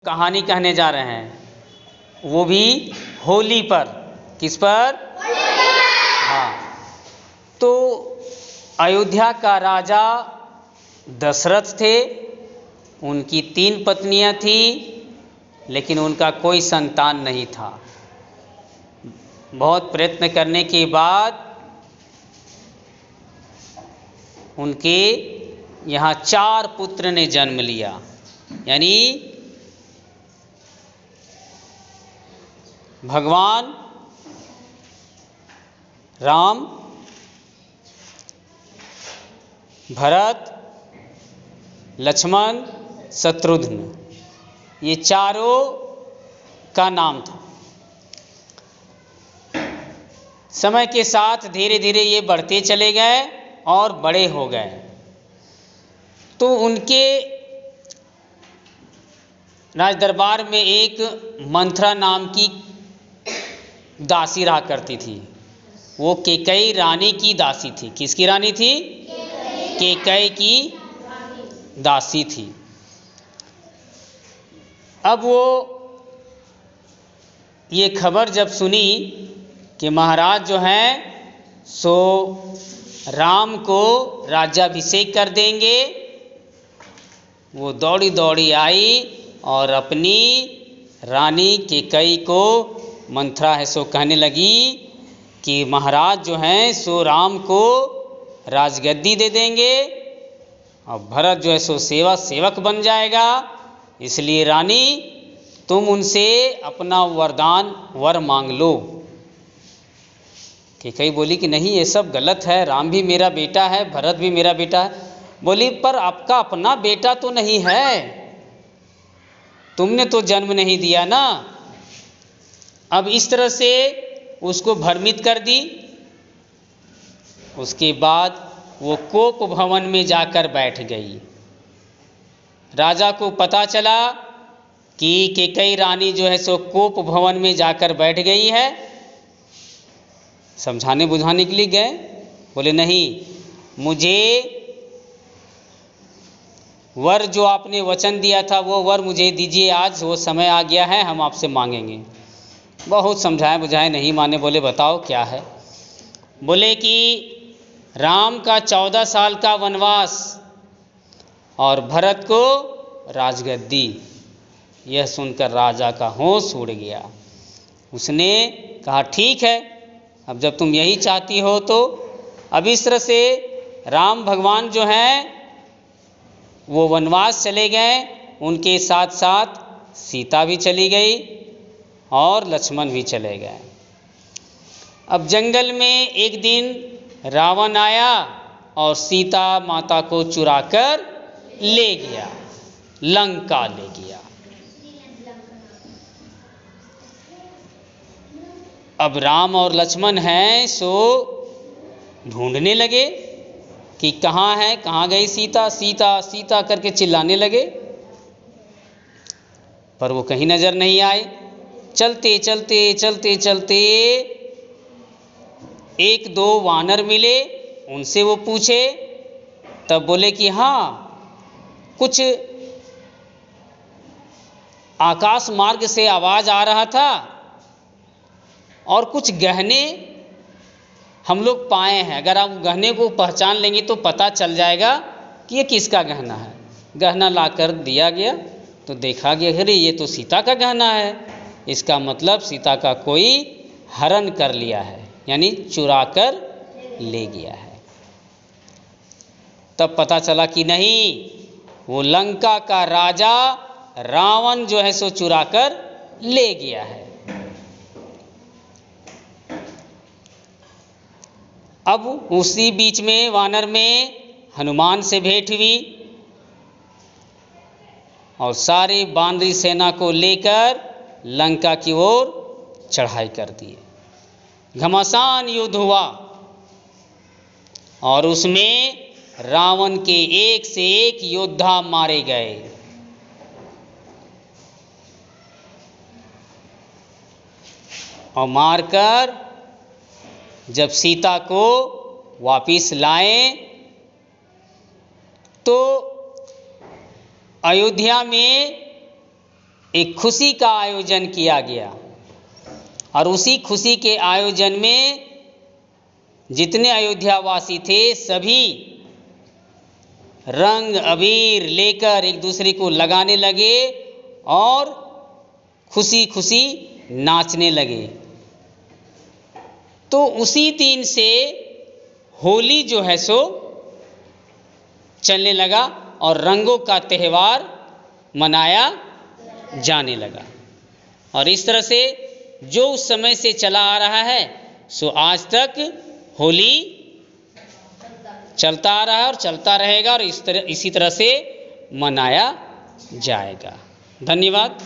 कहानी कहने जा रहे हैं, वो भी होली पर। किस पर? हाँ। तो अयोध्या का राजा दशरथ थे, उनकी 3 पत्नियां थी, लेकिन उनका कोई संतान नहीं था। बहुत प्रयत्न करने के बाद उनके यहाँ 4 पुत्र ने जन्म लिया, यानी भगवान राम, भरत, लक्ष्मण, शत्रुघ्न, ये चारों का नाम था। समय के साथ धीरे धीरे ये बढ़ते चले गए और बड़े हो गए। तो उनके राज दरबार में एक मंथरा नाम की दासी रहा करती थी। वो कैकेयी रानी की दासी थी। किसकी रानी थी? कैकेयी की दासी थी। अब वो ये खबर जब सुनी कि महाराज जो हैं सो राम को राज्याभिषेक कर देंगे, वो दौड़ी दौड़ी आई और अपनी रानी कैकेयी को मंथरा है सो कहने लगी कि महाराज जो हैं सो राम को राजगद्दी दे देंगे और भरत जो है सो सेवक बन जाएगा, इसलिए रानी तुम उनसे अपना वर मांग लो। कैकेयी बोली कि नहीं, ये सब गलत है, राम भी मेरा बेटा है, भरत भी मेरा बेटा है। बोली पर आपका अपना बेटा तो नहीं है, तुमने तो जन्म नहीं दिया ना। अब इस तरह से उसको भ्रमित कर दी। उसके बाद वो कोप भवन में जाकर बैठ गई। राजा को पता चला कि कैकेयी रानी जो है सो कोप भवन में जाकर बैठ गई है। समझाने बुझाने के लिए गए, बोले नहीं, मुझे वर जो आपने वचन दिया था वो वर मुझे दीजिए, आज वो समय आ गया है, हम आपसे मांगेंगे। बहुत समझाए बुझाए नहीं माने। बोले बताओ क्या है? बोले कि राम का 14 साल का वनवास और भरत को राजगद्दी। यह सुनकर राजा का होश उड़ गया। उसने कहा ठीक है, अब जब तुम यही चाहती हो तो अब इस तरह से राम भगवान जो हैं वो वनवास चले गए, उनके साथ साथ सीता भी चली गई और लक्ष्मण भी चले गए। अब जंगल में एक दिन रावण आया और सीता माता को चुराकर ले गया, लंका ले गया। अब राम और लक्ष्मण हैं सो ढूंढने लगे कि कहाँ है, कहाँ गई सीता, सीता सीता करके चिल्लाने लगे, पर वो कहीं नजर नहीं आए। चलते चलते चलते चलते 1-2 वानर मिले, उनसे वो पूछे, तब बोले कि हाँ, कुछ आकाश मार्ग से आवाज आ रहा था और कुछ गहने हम लोग पाए हैं। अगर आप गहने को पहचान लेंगे तो पता चल जाएगा कि ये किसका गहना है। गहना लाकर दिया गया तो देखा गया, अरे ये तो सीता का गहना है, इसका मतलब सीता का कोई हरण कर लिया है, यानी चुरा कर ले गया है। तब पता चला कि नहीं, वो लंका का राजा रावण जो है सो चुरा कर ले गया है। अब उसी बीच में वानर में हनुमान से भेंट हुई और सारी वानरी सेना को लेकर लंका की ओर चढ़ाई कर दी। घमासान युद्ध हुआ और उसमें रावण के एक से एक योद्धा मारे गए। और मारकर जब सीता को वापिस लाए तो अयोध्या में एक खुशी का आयोजन किया गया और उसी खुशी के आयोजन में जितने अयोध्यावासी थे सभी रंग अबीर लेकर एक दूसरे को लगाने लगे और खुशी खुशी नाचने लगे। तो उसी दिन से होली जो है सो चलने लगा और रंगों का त्यौहार मनाया जाने लगा। और इस तरह से जो उस समय से चला आ रहा है सो आज तक होली चलता आ रहा है और चलता रहेगा और इसी तरह से मनाया जाएगा। धन्यवाद।